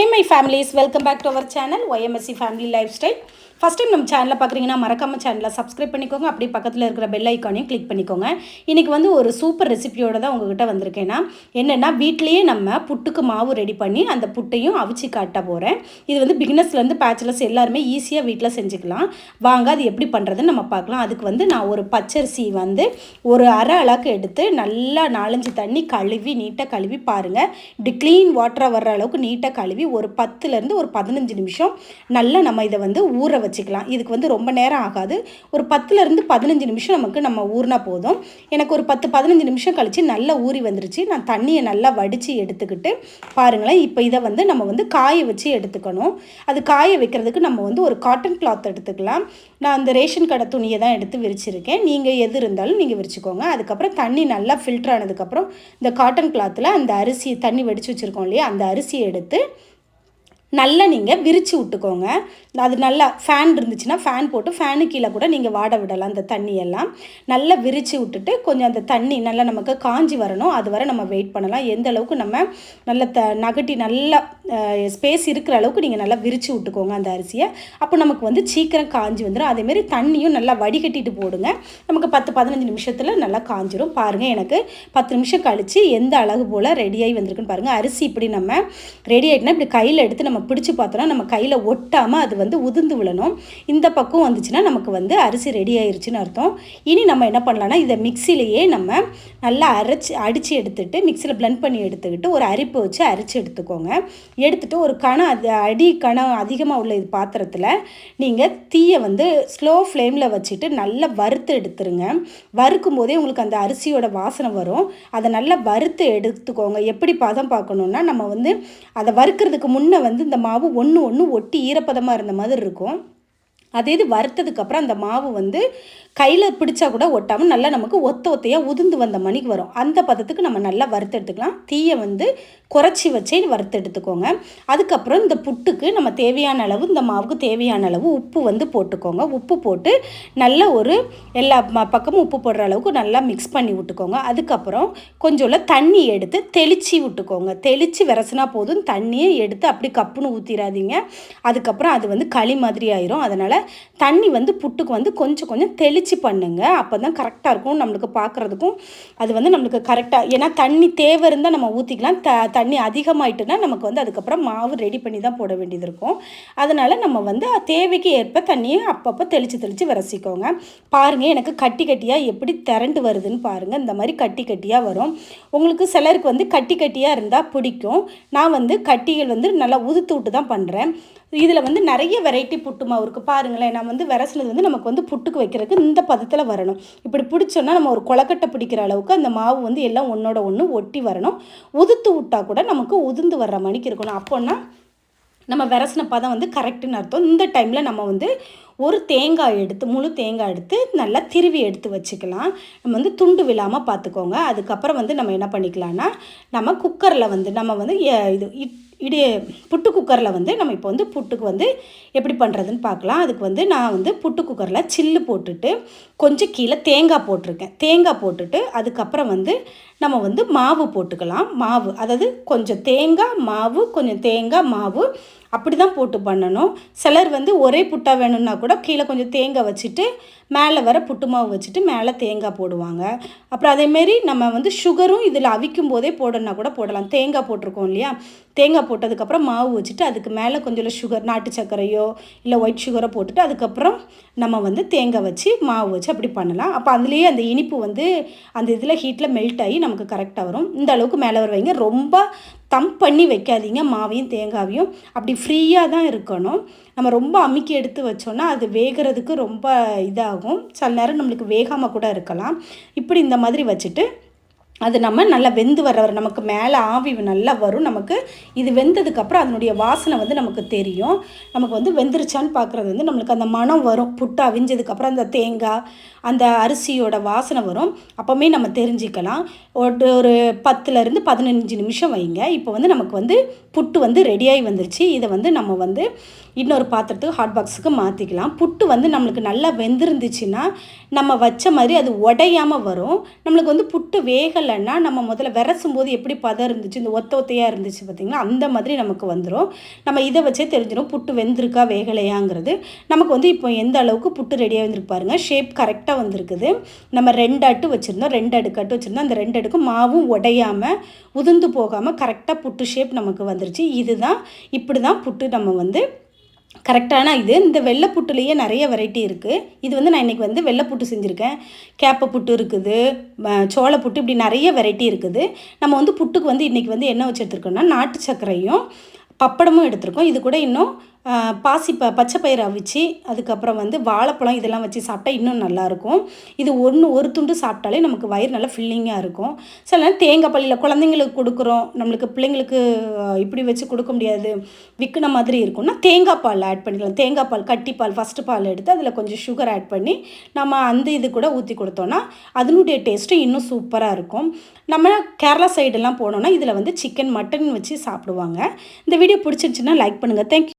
Hey my families, welcome back to our channel YMSC Family Lifestyle. First time நம்ம சேனலை பார்க்குறீங்கன்னா மறக்காம சேனலை சப்ஸ்கிரைப் பண்ணிக்கோங்க. அப்படியே பக்கத்தில் இருக்கிற பெல் ஐக்கானையும் கிளிக் பண்ணிக்கோங்க. இன்றைக்கி வந்து ஒரு சூப்பர் ரெசிபியோடு தான் உங்ககிட்ட வந்திருக்கேன்னா என்னென்னா வீட்டிலேயே நம்ம புட்டுக்கு மாவு ரெடி பண்ணி அந்த புட்டையும் அவிச்சு காட்ட போகிறேன். இது வந்து பிகினர்ஸ்லேருந்து பேச்சுலர்ஸ் எல்லாருமே ஈஸியாக வீட்டில் செஞ்சுக்கலாம். வாங்க அது எப்படி பண்ணுறதுன்னு நம்ம பார்க்கலாம். அதுக்கு வந்து நான் ஒரு பச்சரிசி வந்து ஒரு அரை அளவுக்கு எடுத்து நல்லா 4-5 தண்ணி கழுவி நீட்டாக கழுவி பாருங்கள். இப்படி க்ளீன் வாட்டராக வர்ற அளவுக்கு நீட்டாக கழுவி ஒரு 10லேருந்து ஒரு 15 நிமிஷம் நல்லா நம்ம இதை வந்து ஊற வச்சுக்கலாம். இதுக்கு வந்து ரொம்ப நேரம் ஆகாது. ஒரு 10லேருந்து 15 நிமிஷம் நம்ம ஊறினா போதும். எனக்கு ஒரு 10-15 நிமிஷம் கழித்து நல்லா ஊறி வந்துருச்சு. நான் தண்ணியை நல்லா வடித்து எடுத்துக்கிட்டு பாருங்களேன். இப்போ இதை வந்து நம்ம வந்து காய வச்சு எடுத்துக்கணும். அது காய வைக்கிறதுக்கு நம்ம வந்து ஒரு காட்டன் கிளாத் எடுத்துக்கலாம். நான் அந்த ரேஷன் கடை துணியை தான் எடுத்து விரிச்சிருக்கேன். நீங்கள் எது இருந்தாலும் நீங்கள் விரிச்சுக்கோங்க. அதுக்கப்புறம் தண்ணி நல்லா ஃபில்டர் ஆனதுக்கப்புறம் இந்த காட்டன் கிளாத்தில் அந்த அரிசி தண்ணி வடித்து வச்சுருக்கோம் இல்லையா, அந்த அரிசியை எடுத்து நல்லா நீங்கள் விரித்து விட்டுக்கோங்க. அது நல்லா ஃபேன் இருந்துச்சுன்னா ஃபேன் போட்டு ஃபேனு கீழே கூட நீங்கள் வாட விடலாம். அந்த தண்ணியெல்லாம் நல்லா விரித்து விட்டுட்டு கொஞ்சம் அந்த தண்ணி நல்லா நமக்கு காஞ்சி வரணும். அது வரை நம்ம வெயிட் பண்ணலாம். எந்த அளவுக்கு நம்ம நல்லா நகட்டி நல்லா ஸ்பேஸ் இருக்கிற அளவுக்கு நீங்கள் நல்லா விரித்து விட்டுக்கோங்க அந்த அரிசியை. அப்போ நமக்கு வந்து சீக்கிரம் காஞ்சி வந்துடும். அதேமாரி தண்ணியும் நல்லா வடிகட்டிட்டு போடுங்க. நமக்கு 10-15 நிமிஷத்தில் நல்லா காஞ்சிரும். பாருங்கள், எனக்கு 10 நிமிஷம் கழித்து எந்த அழகு போல் ரெடியாகி வந்திருக்குன்னு பாருங்கள். அரிசி இப்படி நம்ம ரெடி ஆகிட்டுனா இப்படி கையில் எடுத்து நம்ம பிடிச்சி பார்த்தோன்னா நம்ம கையில் ஒட்டாமல் அது வந்து உதிர்ந்து விழணும். இந்த பக்கம் வந்துச்சுன்னா நமக்கு வந்து அரிசி ரெடி ஆயிடுச்சுன்னு அர்த்தம். இனி நம்ம என்ன பண்ணலான்னா இதை மிக்சிலேயே நம்ம நல்லா அடித்து எடுத்துகிட்டு மிக்சியில் பிளெண்ட் பண்ணி எடுத்துக்கிட்டு ஒரு அரிப்பு வச்சு அரித்து எடுத்துக்கோங்க. எடுத்துகிட்டு ஒரு அடி கணம் அதிகமாக உள்ள இது பாத்திரத்தில் நீங்கள் தீயை வந்து ஸ்லோ ஃப்ளேமில் வச்சுட்டு நல்லா வறுத்து எடுத்துருங்க. வறுக்கும் போதே உங்களுக்கு அந்த அரிசியோட வாசனை வரும். அதை நல்லா வறுத்து எடுத்துக்கோங்க. எப்படி பதம் பார்க்கணுன்னா நம்ம வந்து அதை வறுக்கிறதுக்கு முன்னே வந்து இந்த மாவு ஒன்று ஒட்டி ஈரப்பதமாக இருந்த மாதிரி இருக்கும். அதே இது வறுத்ததுக்கப்புறம் அந்த மாவு வந்து கையில் பிடிச்சா கூட ஒட்டாமல் நல்லா நமக்கு ஒத்தையாக உதிர்ந்து வந்த மணிக்கு வரும். அந்த பதத்துக்கு நம்ம நல்லா வறுத்து எடுத்துக்கலாம். தீயை வந்து குறைச்சி வச்சே வறுத்து எடுத்துக்கோங்க. அதுக்கப்புறம் இந்த புட்டுக்கு நம்ம தேவையான அளவு இந்த மாவுக்கு தேவையான அளவு உப்பு வந்து போட்டுக்கோங்க. உப்பு போட்டு நல்லா ஒரு எல்லா பக்கமும் உப்பு போடுற அளவுக்கு நல்லா மிக்ஸ் பண்ணி விட்டுக்கோங்க. அதுக்கப்புறம் கொஞ்சோல தண்ணி எடுத்து தெளித்து விட்டுக்கோங்க. தெளித்து விரசினா போதும். தண்ணியை எடுத்து அப்படி கப்புன்னு ஊற்றிடாதீங்க. அதுக்கப்புறம் அது வந்து களி மாதிரி ஆயிரும். அதனால் தண்ணி வந்து புட்டுக்கு வந்து கொஞ்சம் தெளித்து பண்ணுங்க. அப்போ தான் கரெக்டாக இருக்கும் நம்மளுக்கு பார்க்குறதுக்கும். அது வந்து நம்மளுக்கு கரெக்டாக, ஏன்னா தண்ணி தேவை இருந்தால் நம்ம ஊற்றிக்கலாம். தண்ணி அதிகமாயிட்டுனா நமக்கு வந்து அதுக்கப்புறம் மாவு ரெடி பண்ணி தான் போட வேண்டியது இருக்கும். அதனால் நம்ம வந்து தேவைக்கு ஏற்ப தண்ணியை அப்பப்போ தெளித்து விரசிக்கோங்க. பாருங்கள், எனக்கு கட்டியாக எப்படி திரண்டு வருதுன்னு பாருங்கள். இந்த மாதிரி கட்டியாக வரும். உங்களுக்கு சிலருக்கு வந்து கட்டியாக இருந்தால் பிடிக்கும். நான் வந்து கட்டிகள் வந்து நல்லா உதுத்து விட்டு தான் பண்ணுறேன். இதில் வந்து நிறைய வெரைட்டி புட்டு மாவு இருக்குது. பாருங்களேன், நான் வந்து விரசினது வந்து நமக்கு வந்து புட்டுக்கு வைக்கிறதுக்கு இந்த பதத்தில் வரணும். இப்படி பிடிச்சோன்னா நம்ம ஒரு கொலக்கட்டை பிடிக்கிற அளவுக்கு அந்த மாவு வந்து எல்லாம் ஒன்றோட ஒன்று ஒட்டி வரணும். உதுத்து விட்டால் கூட நமக்கு உதிர்ந்து வர்ற மணிக்கு இருக்கணும். அப்போன்னா நம்ம விரசின பதம் வந்து கரெக்டுன்னு அர்த்தம். இந்த டைமில் நம்ம வந்து ஒரு தேங்காய் எடுத்து முழு தேங்காய் எடுத்து நல்லா திருவி எடுத்து வச்சுக்கலாம். நம்ம வந்து துண்டு விழாமல் பார்த்துக்கோங்க. அதுக்கப்புறம் வந்து நம்ம என்ன பண்ணிக்கலாம்னா நம்ம குக்கரில் வந்து நம்ம வந்து புட்டு குக்கரில் வந்து நம்ம இப்போ வந்து புட்டுக்கு வந்து எப்படி பண்ணுறதுன்னு பார்க்கலாம். அதுக்கு வந்து நான் வந்து புட்டு குக்கரில் சில்லு போட்டுட்டு கொஞ்சம் கீழே தேங்காய் போட்டிருக்கேன். தேங்காய் போட்டுட்டு அதுக்கப்புறம் வந்து நம்ம வந்து மாவு போட்டுக்கலாம். மாவு அதாவது கொஞ்சம் தேங்காய் மாவு அப்படி தான் போட்டு பண்ணணும். சிலர் வந்து ஒரே புட்டாக வேணும்னா கூட கீழே கொஞ்சம் தேங்காய் வச்சுட்டு மேலே வர புட்டு மாவு வச்சுட்டு மேலே தேங்காய் போடுவாங்க. அப்புறம் அதேமாரி நம்ம வந்து சுகரும் இதில் அவிக்கும் போதே போடணுன்னா கூட போடலாம். தேங்காய் போட்டிருக்கோம் இல்லையா, தேங்காய் போட்டதுக்கப்புறம் மாவு வச்சுட்டு அதுக்கு மேலே கொஞ்சம் சுகர், நாட்டு சர்க்கரையோ இல்லை ஒயிட் சுகரோ போட்டுட்டு அதுக்கப்புறம் நம்ம வந்து தேங்காய் வச்சு மாவு வச்சு அப்படி பண்ணலாம். அப்போ அதுலேயே அந்த இனிப்பு வந்து அந்த இதில் ஹீட்டில் மெல்ட் ஆகி நமக்கு கரெக்டாக வரும். இந்த அளவுக்கு மேலே வர வைங்க. ரொம்ப தம் பண்ணி வைக்காதீங்க மாவையும் தேங்காவையும். அப்படி ஃப்ரீயாக தான் இருக்கணும். நம்ம ரொம்ப அமுக்கி எடுத்து வச்சோன்னா அது வேகிறதுக்கு ரொம்ப இதாகும். சில நேரம் நம்மளுக்கு வேகாமல் கூட இருக்கலாம். இப்படி இந்த மாதிரி வச்சுட்டு அது நம்ம நல்லா வெந்து வர நமக்கு மேலே ஆவி நல்லா வரும். நமக்கு இது வெந்ததுக்கப்புறம் அதனுடைய வாசனை வந்து நமக்கு தெரியும். நமக்கு வந்து வெந்துருச்சான்னு பார்க்குறது வந்து நம்மளுக்கு அந்த மனம் வரும். புட்டு அவிஞ்சதுக்கப்புறம் அந்த தேங்காய் அந்த அரிசியோட வாசனை வரும். அப்போவுமே நம்ம தெரிஞ்சுக்கலாம். ஒரு 10லேருந்து 15 நிமிஷம் வைங்க. இப்போ வந்து நமக்கு வந்து புட்டு வந்து ரெடியாகி வந்துருச்சு. இதை வந்து நம்ம வந்து இன்னொரு பாத்திரத்துக்கு ஹாட் பாக்ஸுக்கு மாற்றிக்கலாம். புட்டு வந்து நம்மளுக்கு நல்லா வெந்திருந்துச்சுன்னா நம்ம வச்ச மாதிரி அது உடையாமல் வரும். நம்மளுக்கு வந்து புட்டு வேகலை வேகலைன்னா நம்ம முதல்ல விரசும் போது எப்படி பதம் இருந்துச்சு, இந்த ஒத்த ஒத்தையாக இருந்துச்சு பார்த்திங்களா, அந்த மாதிரி நமக்கு வந்துடும். நம்ம இதை வச்சே தெரிஞ்சிடும் புட்டு வெந்திருக்கா வேகலையாங்கிறது. நமக்கு வந்து இப்போ எந்த அளவுக்கு புட்டு ரெடியாக வந்துருக்கு பாருங்கள். ஷேப் கரெக்டாக வந்திருக்குது. நம்ம 2 அட்டு வச்சுருந்தோம், 2 அடுக்கு அட்டு வச்சுருந்தோம். அந்த 2 அடுக்கும் மாவும் உடையாமல் உதிர்ந்து போகாமல் கரெக்டாக புட்டு ஷேப் நமக்கு வந்துருச்சு. இதுதான் இப்படி தான் புட்டு நம்ம வந்து கரெக்டான இது. இந்த வெள்ளை புட்டுலேயே நிறைய வெரைட்டி இருக்குது. இது வந்து நான் இன்றைக்கி வந்து வெள்ளை புட்டு செஞ்சுருக்கேன். கேப்பை புட்டு இருக்குது, சோள புட்டு, இப்படி நிறைய வெரைட்டி இருக்குது. நம்ம வந்து புட்டுக்கு வந்து இன்றைக்கி வந்து என்ன வச்சு எடுத்துருக்கோம்னா நாட்டு சர்க்கரையும் பப்படமும் எடுத்துருக்கோம். இது கூட இன்னும் பச்சை பயிறு அவிச்சு அதுக்கப்புறம் வந்து வாழைப்பழம் இதெல்லாம் வச்சு சாப்பிட்டா இன்னும் நல்லாயிருக்கும். இது ஒரு துண்டு சாப்பிட்டாலே நமக்கு வயிறு நல்லா ஃபில்லிங்காக இருக்கும். சில நேரம் தேங்காய் பால் குழந்தைங்களுக்கு கொடுக்குறோம், நம்மளுக்கு பிள்ளைங்களுக்கு இப்படி வச்சு கொடுக்க முடியாது, விற்கின மாதிரி இருக்கும்னா தேங்காய் பால் ஆட் பண்ணிக்கலாம். தேங்காய் பால் கட்டிப்பால் ஃபஸ்ட்டு பால் எடுத்து அதில் கொஞ்சம் சுகர் ஆட் பண்ணி நம்ம அந்த இது கூட ஊற்றி கொடுத்தோன்னா அதனுடைய டேஸ்ட்டும் இன்னும் சூப்பராக இருக்கும். நம்ம கேரளா சைடெல்லாம் போனோன்னா இதில் வந்து சிக்கன் மட்டன் வச்சு சாப்பிடுவாங்க. இந்த வீடியோ பிடிச்சிருச்சுன்னா லைக் பண்ணுங்கள். தேங்க்யூ.